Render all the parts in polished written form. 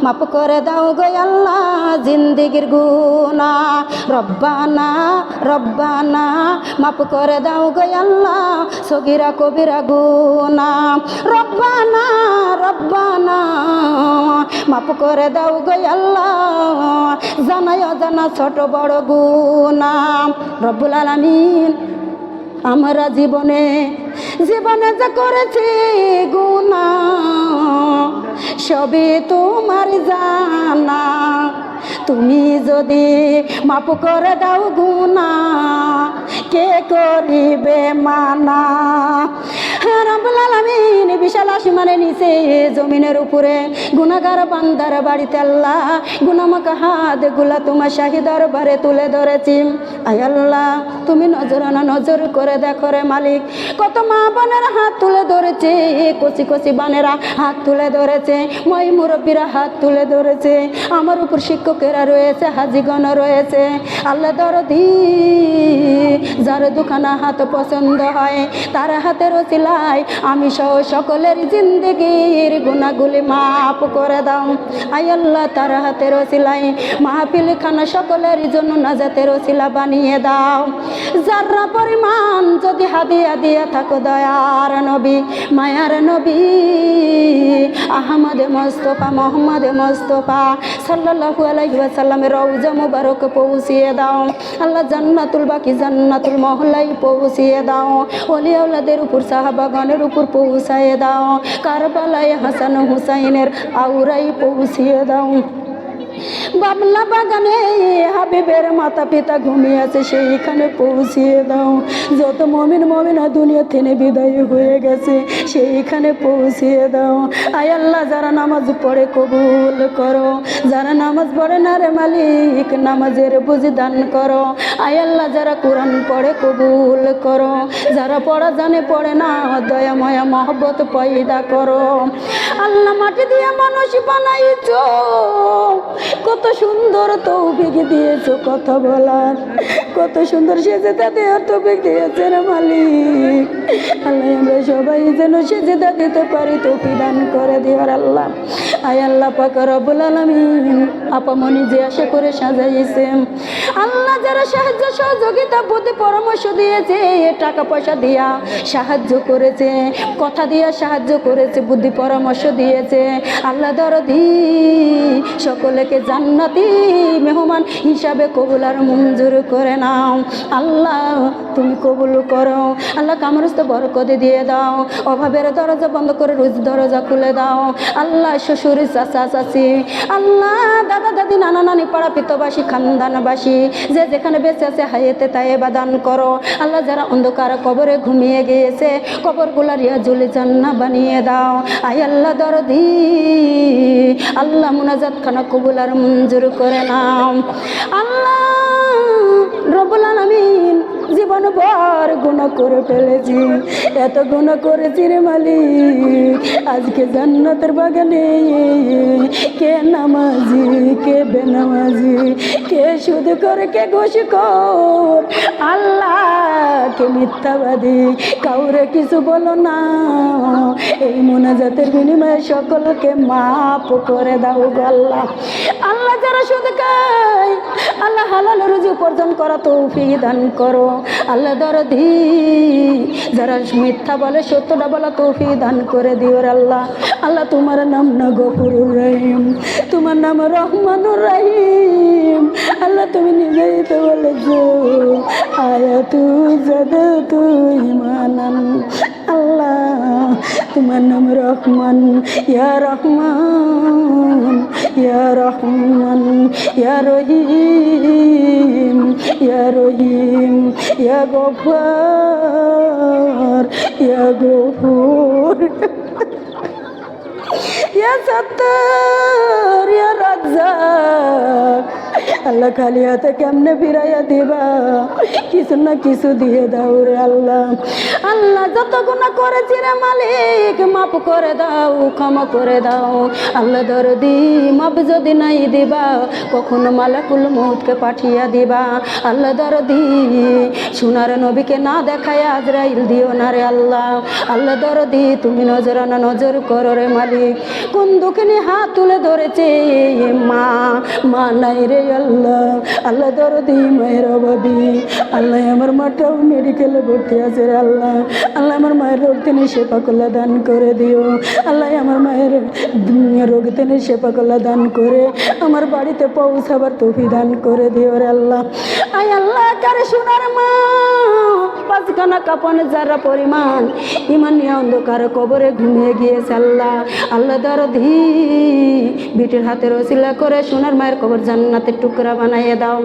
মাফ করে দাও গো আল্লাহ জিন্দেগির গুনাহ। রব্বানা রব্বানা মাফ করে দাও গো আল্লাহ সগীরা কবিরা গুনাহ। রব্বানা রব্বানা মাফ করে দাও গো আল্লাহ জানা অজানা ছোট বড় গুনাহ। রব্বুল আলামিন আমরা জীবনে যা করেছি গুনাহ সবই তোমার জানা। তুমি যদি মাফ করে দাও গুনাহ কে করিবে মানা। রব্বুল আলামিন বিশাল আসমানের নিচে জমিনের উপরে গুনাহগার বান্দার বাড়িতে আল্লাহ গুনাহমাখা হাতগুলা তোমার শাহী দরবারে তুলে ধরেছি। আয় আল্লাহ তুমি নজর করে দেখো রে মালিক, কত মা বোনেরা হাত তুলে ধরেছে, কচি কচি বানেরা হাত তুলে ধরেছে, মই মুরব্বীরা হাত তুলে ধরেছে, আমার উপর শিক্ষকেরা রয়েছে, হাজিগণ রয়েছে। আল্লাহ দরদি যার দুখানা হাত পছন্দ হয় তার হাতের ওসিলায় আমি সহ সকলের জিন্দেগির গুনাহগুলি মাফ করে দাও। আয় আল্লাহ তার হাতের ওসিলায় মাহফিল খানা সকলের জন্য নাজাতের ওসিলা বানিয়ে দাও। যারা পরিমাণ যদি হাদিয়া দিয়ে থাকো দয়ার নবী মায়ার নবী আহমদ মুস্তফা মোহাম্মদ মুস্তফা সাল্লাল্লাহু আলাইহি ওয়াসাল্লামের রওজা মুবারক পৌঁছিয়ে দাও। আল্লাহ জান্নাতুল বাকি জান্নাতুল মহলাই পৌঁছিয়ে দাও। ওলি আওলাদের উপর সাহাবাগণের উপর পৌঁছায় দাও। কারবালায় হাসান হুসাইনের আউরাই পৌঁছিয়ে দাও। বাবলা বাগানে হাবিবের মাতা পিতা ঘুমিয়ে আছে সেইখানে পৌঁছিয়ে দাও। যত মমিন মমিনা দুনিয়া থেকে বিদায় হয়ে গেছে সেইখানে পৌঁছিয়ে দাও। আয় আল্লাহ যারা নামাজ পড়ে কবুল করো, যারা নামাজ পড়ে না রে মালিক নামাজের বুঝি দান করো। আয় আল্লাহ যারা কোরআন পড়ে কবুল করো, যারা পড়া জানে পড়ে না দয়া মায়া মহব্বত পয়দা করো। আল্লাহ মাটি দিয়ে মানুষ বানাইছো, কত সুন্দর তৌফিক দিয়েছো কথা বলার, কত সুন্দর সেজদা দেওয়ার তৌফিক দিয়েছে রে মালিক। আল্লাহ আমরা সবাই যেন সেজদা দিতে পারি তৌফিক দান করে দিওয়ার আল্লাহ। আয় আল্লাহ পাক রব্বুল আলামিন আপামনি যে আশা করে সাজাইছে আল্লাহ যারা সাহায্য সহযোগিতা বুদ্ধি পরামর্শ দিয়েছে, টাকা পয়সা দিয়া সাহায্য করেছে, কথা দিয়া সাহায্য করেছে, বুদ্ধি পরামর্শ দিয়েছে, আল্লাহ দরদি সকলকে জান্নাতি মেহমান হিসাবে কবুল আর মঞ্জুর করে নাও। আল্লাহ তুমি কবুল করো। আল্লাহ কামরস্ত বরকত দিয়ে দাও, অভাবের দরজা বন্ধ করে রোজ দরজা খুলে দাও। আল্লাহ শ্বশুর চাচা চাচি আল্লাহ দাদা দাদি নানা নানি পাড়া পিতবাসী খানদানবাসী যে যেখানে বেঁচে আছে হায়াতে তায়েবা দান করো। আল্লাহ যারা অন্ধকার কবরে ঘুমিয়ে গিয়েছে কবরগুলা রিয়াজুল জান্নাহ বানিয়ে দাও। আয় আল্লাহ দরদি আল্লাহ মুনাজাত খানা কবুল আর মঞ্জুর করে নাও। আল্লাহ রব্বুল আলামিন জীবন ভর গুনাহ করে ফেলেছি, এত গুনাহ করেছি রে মালিক। আজকে জান্নাতের বাগানে কে নামাজি কে বেনামাজি, কে সুদ করে কে ঘুষ কর, আল্লাহ কে মিথ্যাবাদী, কাউরে কিছু বলো না। এই মুনাজাতের বিনিময়ে সকলকে মাফ করে দাও গো আল্লাহ। আল্লাহ যারা সুদ খায় আল্লাহ হালাল রুজি উপার্জন করা তৌফিক দান করো। আল্লাহ দরদি যারা মিথ্যা বলে সত্যটা বলা তৌফিক দান করে দিও আল্লাহ। আল্লাহ তোমার নাম না গফুরুর রহিম, তোমার নাম রহমানুর রহিম। আল্লাহ তুমি নিজেই তো বলেছো আয়াতু জাদাতু ঈমানান। আল্লাহ তোমার নাম রহমান, ইয়া রহমান ইয়া রহমান ইয়া রহিম ইয়া রহিম ইয়া গফার ইয়া গফুর ইয়া সত্তার ইয়া রাজ্জাক। আল্লাহ খালি হাতে কেমনে ফিরাইয়া দিবা, কিছু না কিছু দিয়ে দাও রে আল্লাহ। আল্লাহ যত গুনাহ করেছি রে মালিক মাফ করে দাও, ক্ষমা করে দাও আল্লাহ দরদি। মাফ যদি নাই দিবা কখনো মালাকুল মউতকে পাঠিয়ে দিবা আল্লাহ দরদি। সোনার নবীকে না দেখায় আজরাইল দিও না রে আল্লাহ। আল্লাহ দরদি তুমি নজরানা নজর করো রে মালিক। কোন দুঃখিনী হাত তুলে ধরেছে মা, মা নাই রে আল্লাহ। আল্লাহ দরদি মায়ের অভাবী আল্লাহ। আমার মাটাও মেডিকেলে ভর্তি আছে রে আল্লাহ। আল্লাহ আমার মায়ের রোগ তিনি সেবা করলে দান করে দিও আল্লাহ। আমার মায়ের রোগ তিনি সেবা করলে দান করে আমার বাড়িতে পৌঁছাবার তৌফিক দান করে দিও রে আল্লাহ। আয় আল্লাহ কারে সোনার মা পাঁচখানা কাপড়ে যারা পরিমাণ ইমান নিয়ে অন্ধকার কবরে ঘুমিয়ে গিয়েছে আল্লাহ। আল্লাহ দরদি বিটির হাতের ওসিলা করে সোনার মায়ের কবর জান্নাতের টুকরা বানাইয়ে দাও।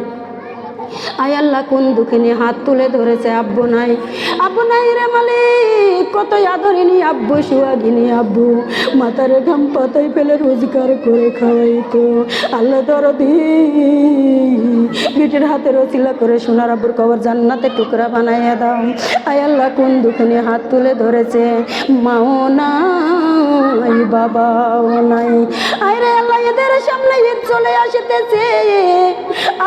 আয় আল্লাহ কোন দুঃখিনী হাত তুলে ধরেছে আব্বু নাই, আব্বু নাই রে মালিক। কত আদরিনী আব্বু, সুহাগিনী আব্বু মাথার ঘাম পাতায় ফেলে রোজগার করে খাওয়াইতো আল্লাহ দরদি বিটির হাতের ওসিলা করে সোনার আব্বুর কবর জান্নাতের টুকরা বানাইয়া দাও। আয় আল্লাহ কোন দুঃখিনী হাত তুলে ধরেছে মাও নাই বাবাও নাই। আয় রে আল্লাহ এদের সামনে ঈদ চলে আসতেছে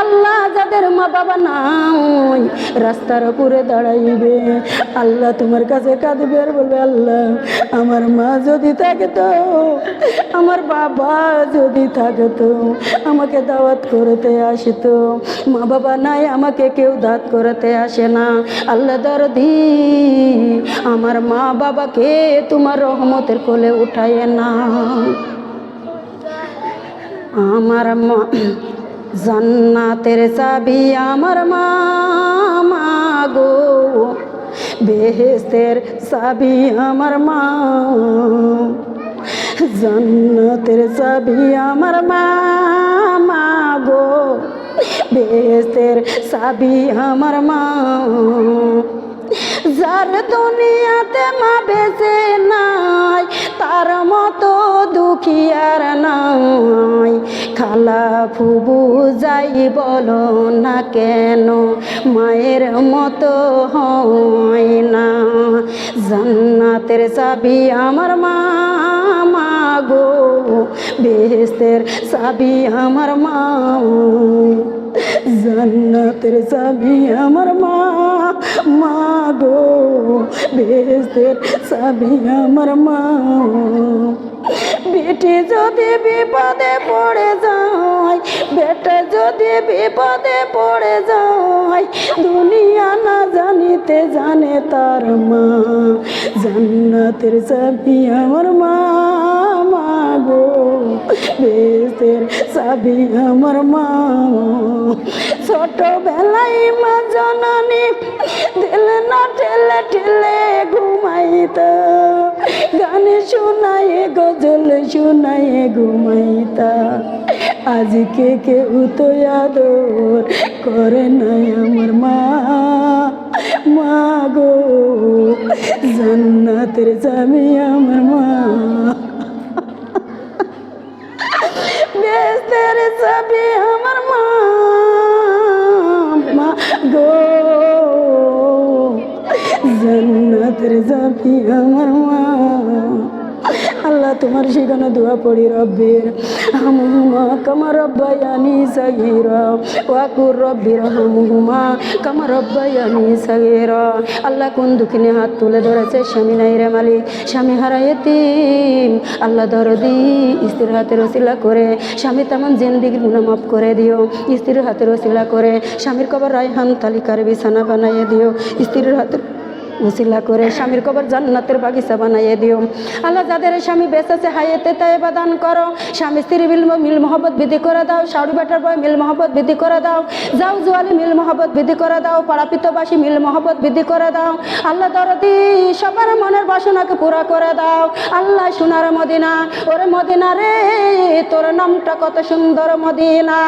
আল্লাহ। যাদের মা বাবা নাই রাস্তার উপরে দাঁড়াইবে আল্লাহ তোমার কাছে কাঁদবে আর বলবে আল্লাহ আমার মা যদি থাকতো, আমার বাবা যদি থাকতো আমাকে দাওয়াত করতে আসতো। মা বাবা নাই আমাকে কেউ দাওয়াত করতে আসে না আল্লাহ দরদি। আমার মা বাবাকে তোমার রহমতের কোলে উঠায় না। আমার মা জান্নাতের চাবি আমার মা গো, বেহেশতের চাবি আমার মা। জান্নাতের চাবি আমার মা গো, বেহেশতের চাবি আমার মা। যার দুনিয়াতে মা বেঁচে নাই তার মতো দুঃখী আর নাই। খালা ফুবু যাই বলো না কেন মায়ের মতো হয় না। জান্নাতের চাবি আমার মা গো, বেহেশতের চাবি আমার মা। জান্নাতের চাবি আমার মা গো, বেহেশতের চাবি আমার মা। বেটি যদি বিপদে পড়ে যায়, বেটা যদি বিপদে পড়ে যায়, দুনিয়া না জানিতে জানে তার মা। জান্নাতের চাবি আমার মা গো, বেহেশতের চাবি আমার মা। ছোটবেলায় মা জননী দিল না ঠেলে ঠেলে ঘুমাইতা, গান শোনায় গজল শোনায় ঘুমাইতা। আজকে কেউ তো আদর করে নাই আমার মা গো। জান্নাতের চাবি আমার মা, বেহেশতের চাবি আমার মা গো। জান্নাতের চাবি আমার মা। আল্লাহ তোমার সেখানে দোয়া পড়ি রব্বির হামহুমা কামা রব্বায়ানি সাগীরা ওয়াকুর রব্বির হামহুমা কামা রব্বায়ানি সাগীরা। আল্লাহ কোন দুঃখিনী হাত তুলে ধরেছে স্বামী নাই রে মালিক, স্বামী হারায় এতিম আল্লাহ দরদি। স্ত্রীর হাতের ওসিলা করে স্বামী তামাম জিন্দেগির গুনাহ মাফ করে দিও। স্ত্রীর হাতের ওসিলা করে স্বামীর কবর রায়হান তালিকার বিছানা বানাইয়ে দিও। স্ত্রীর হাতের ওসিলা করে স্বামীর কবর জান্নাতের বাগিচা বানাইয়ে দিও। আল্লাহ যাদের স্বামী বেঁচেছে হায়াতে তাইবা দান করো। স্বামী স্ত্রী মিল মহব্বত বৃদ্ধি করে দাও। শাওরি বেটার বয় মিল মহব্বত বৃদ্ধি করে দাও। যাও জোয়ালি মিল মহব্বত বৃদ্ধি করে দাও। পাড়াপিতবাসী মিল মহব্বত বৃদ্ধি করে দাও। আল্লাহ দরদি সবার মনের বাসনাকে পুরা করে দাও। আল্লাহ সোনার মদিনা, ওরে মদিনা রে তোর নামটা কত সুন্দর মদিনা।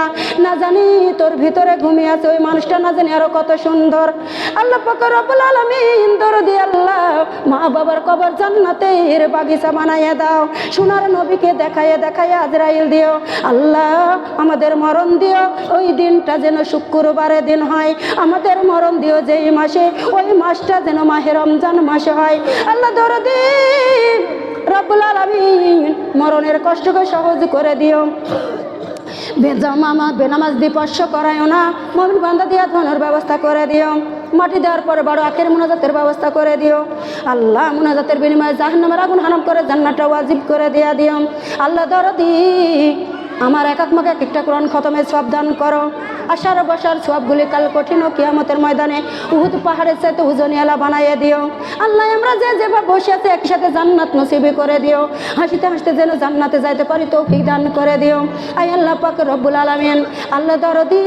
না জানি তোর ভিতরে ঘুমিয়ে আছে ওই মানুষটা, না জানি আরো কত সুন্দর। আল্লাহ পাক রব্বুল আলামিন দরদি আল্লাহ মা বাবার কবর জান্নাতের বাগিচা বানাইয়া দাও, সোনার নবীকে দেখাইয়া দেখাইয়া আজরাইল দিও। আল্লাহ আমাদের মরণ দিও, ওই দিনটা যেন শুক্রবারের দিন হয়। আমাদের মরণ দিও যেই মাসে, ওই মাসটা যেন মাহে রমজান মাসে হয়। আল্লাহ দরদি রব্বুল আলামিন মরণের কষ্টকে সহজ করে দিও। বেনামাজ বিপস্য করায়ও না, মুমিন বান্দা দিয়া ধনের ব্যবস্থা করে দিও। মাটি দেওয়ার পরে বড় আখের মুনাজাতের ব্যবস্থা করে দিও। আল্লাহ মুনাজাতের বিনিময়ে জাহান্নামের আগুন হারাম করে জান্নাতটা ওয়াজিব করে দিও। আল্লাহ দরদি আমার এক মাকে এক একটা কোরআন খতমের সব দান করো। আশার বসার সবগুলি কাল কঠিন ও কিয়ামতের ময়দানে উহুদ পাহাড়ের চাইতে উজনিয়ালা বানাইয়া দিও। আল্লাহ আমরা যেভাবে বসে আছে একসাথে জান্নাত নসিবে করে দিও। হাসিতে হাসতে যেন জান্নাতে যাইতে পারি তৌফিক দান করে দিও। আয় আল্লাহ পাক রব্বুল আলামিন, আল্লাহ দরদি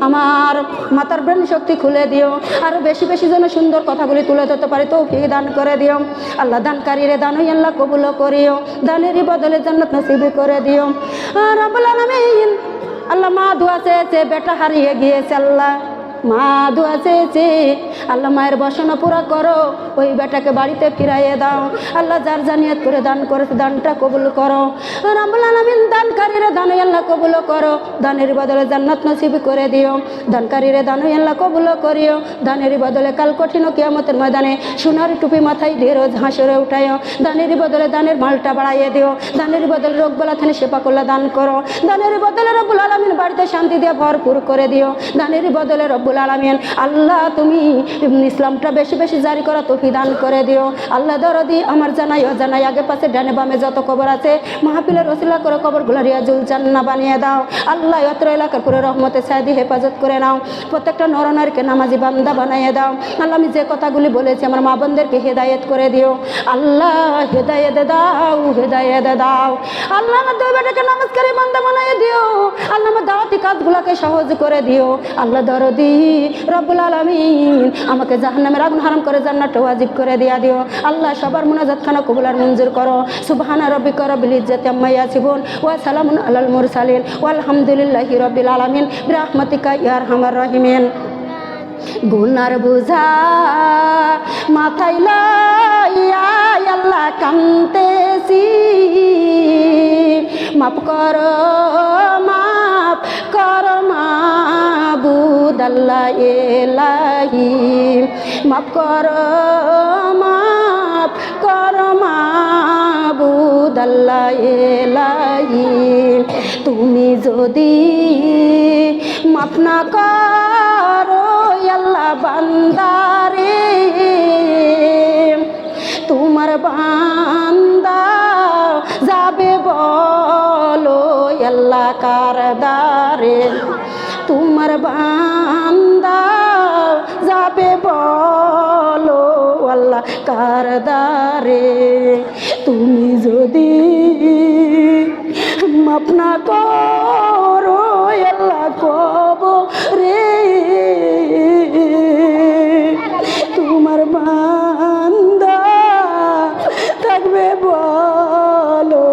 আমার মাথার ব্রেন শক্তি খুলে দিও, আরো বেশি বেশি যেন সুন্দর কথাগুলি তুলে ধরতে পারি তৌফিক দান করে দিও। আল্লাহ দানকারীরে দানই আল্লাহ কবুল করিও, দানেরই বদলে জান্নাত নসিব করে দিও। রব্বুল আলামিন আল্লাহ মা দোয়া চেয়েছে, বেটা হারিয়ে গিয়েছে, আল্লাহ মা দোয়া চেয়েছে, আল্লাহ মায়ের বাসনা পুরা করো, ওই বেটাকে বাড়িতে ফিরাইয়ে দাও। আল্লাহ যার জানিয়াত করে দান করেছে দানটা কবুল করো। রব্বুল আলামিন দানকারীরে দানই আল্লাহ কবুল করো, দানের বদলে জান্নাত নসিব করে দিও। দানকারীরে দানই আল্লাহ কবুল করিও, দানের বদলে কাল কঠিন কিয়ামতের ময়দানে সোনার টুপি মাথায় দিয়ে রোজ হাসরে উঠাইও। দানের বদলে দানের মালটা বাড়াইয়ে দিও, দানের বদলে রোগ বলা থানে সেবা করলে দান করো। দানের বদলে রব্বুল আলামিন বাড়িতে শান্তি দিয়ে ভরপুর করে দিও। দানের বদলে রব্বুল আলামিন আল্লাহ তুমি ইসলামটা বেশি বেশি জারি করা তৌফিক দান করে দিও। আল্লাহ দরদি আমার জানাই অজানাই আগে পাশে ডানে বামে যত কবর আছে মাহফিলের ওসিলা করে কবরগুলো রিয়াজুল জান্নাহ বানিয়ে দাও। আল্লাহ অত্র এলাকার পুরো রহমতে সাদি হেফাজত করে নাও। প্রত্যেকটা নরনারীকে নামাজি বান্দা বানিয়ে দাও। আল্লাহ আমি যে কথাগুলি বলেছি আমার মা বোনদেরকে হেদায়েত করে দিও। আল্লাহ হেদায়েত দাও, হেদায়েত দাও। আল্লাহ আমার দুই বেটাকে নামাজকারী বান্দা বানিয়ে দিও। আল্লাহ আমার দাওয়াতি কাজগুলোকে সহজ করে দিও। আল্লাহ দরদি রব্বুল আলামিন আমাকে জাহান্নামের আগুন হারাম করে জান্নাত ওয়াজিব করে দিও। আল্লাহ সবার মুনাজাত খানা কবুল আর মঞ্জুর করো। সুবহানা রাব্বিকা রাব্বিল ইজ্জাতি আম্মা ইয়াসিফুন ওয়া সালামুন আলাল মুরসালিন ওয়ালহামদুলিল্লাহি রাব্বিল আলামিন বিরহমাতিকা ইয়া আরহামার রাহিমিন। গুনার বুঝা মাথায় লইয়া আল্লাহ কান্দেছি, মাফ করো মাফ করো মাবুদ আল্লাহ এলাহি, মাফ করো মাফ করো মাবুদ আল্লাহ এলাহি। তুমি যদি মাফ না করো আল্লাহ বান্দারে, তোমার বান্দা যাবে বলো আল্লাহ কারদারে, তোমার বান্দা যাবে বলো আল্লাহ কারদারে। তুমি যদি মাফ না করো আল্লাহ কবরে, তোমার বান্দা থাকবে বলো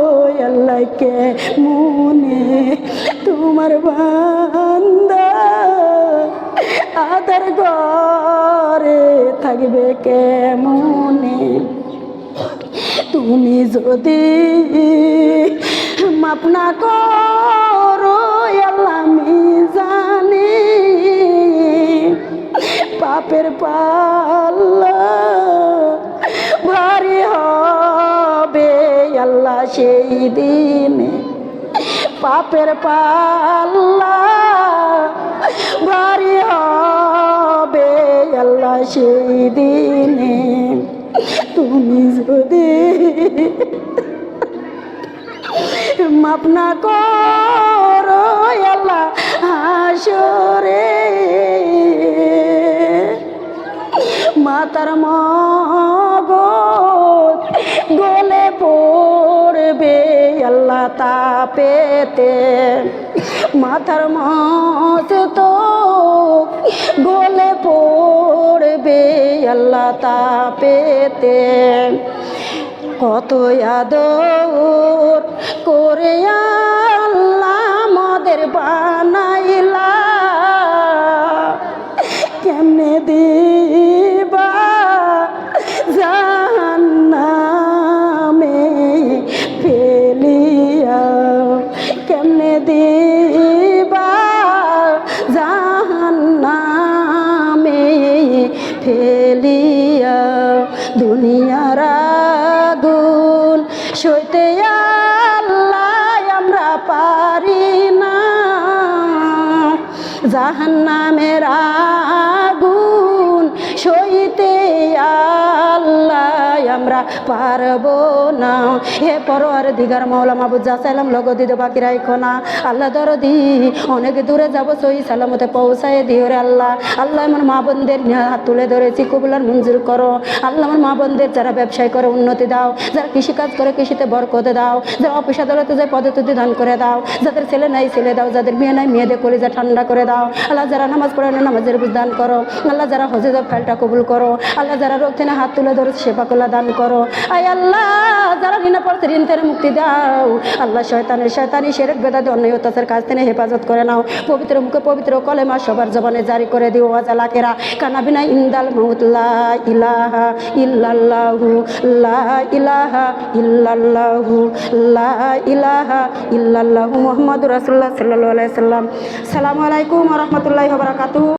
আল্লাহকে মনে, তোমার বান্দা আদার ঘরে থাকবে কেমনে। তুমি যদি মাপ না করো আল্লাহ মিজানে, পাপের পাল্লা ভারী হবে আল্লাহ সেই দিনে, পাপের পাল্লা ভারী হবে আল্লাহ সেই দিনে। তুমি যদি মাপ না করো আল্লাহ হাসরে, মাতার মগজ গলে পড়বে আল্লাহ তাপেতে, মাথার মগজ তো গলে পড়বে আল্লাহ তাপেতে। কত আদর করে আল্লাহ আমাদের বানাইলা, কেমনে দিবা সইতে আল্লাহ আমরা পারি না, জাহান্নামের আগুন সইতে আল্লাহ আমরা পারবো না। হে পরওয়ারদিগার মাওলা মাবুদ যা চাইলাম লগদি দে বাকি রাখো না। আল্লাহ দরদি অনেক দূরে যাবো, সহি সালামতে পৌঁছায় দিও রে আল্লাহ। আল্লাহ আমার মা বোনদের হাত তুলে ধরেছি, কবুলার মঞ্জুর করো। আল্লাহ আমার মা বোনদের যারা ব্যবসায় করে উন্নতি দাও, যারা কৃষিকাজ করে কৃষিতে বরকতে দাও, যারা অফিস আদালতে যায় পদোন্নতি দান করে দাও, যাদের ছেলে নাই ছেলে দাও, যাদের মেয়ে নাই মেয়েদের কলিজা ঠান্ডা করে দাও। আল্লাহ যারা নামাজ পড়ে না নামাজের বুঝ দান করো। আল্লাহ যারা হজে যাও ফাইলটা কবুল করো। আল্লাহ যারা রোগ থেকে হাত তুলে ধরে সেবা করলা দান করো। আয় আল্লাহ যারা ঋণে পড়ছে ঋণ থেকে মুক্তি দাও। আল্লাহ শয়তানি শিরক বেদাত অন্যায় অত্যাচার কাজ থেকে হেফাজত করে নাও। পবিত্র মুখে পবিত্র কলেমা সবার জবানে জারি করে দিও। ওয়াজালাকেরা কানাবিনা ইন্দাল মাউত লা ইলাহা ইল্লাল্লাহু লা ইলাহা ইল্লাল্লাহু লা ইলাহা ইল্লাল্লাহু মুহাম্মাদুর রাসূলুল্লাহ সাল্লাল্লাহু আলাইহি সাল্লাম। আসসালামু আলাইকুম ওয়া রাহমাতুল্লাহি ওয়া বারাকাতুহু।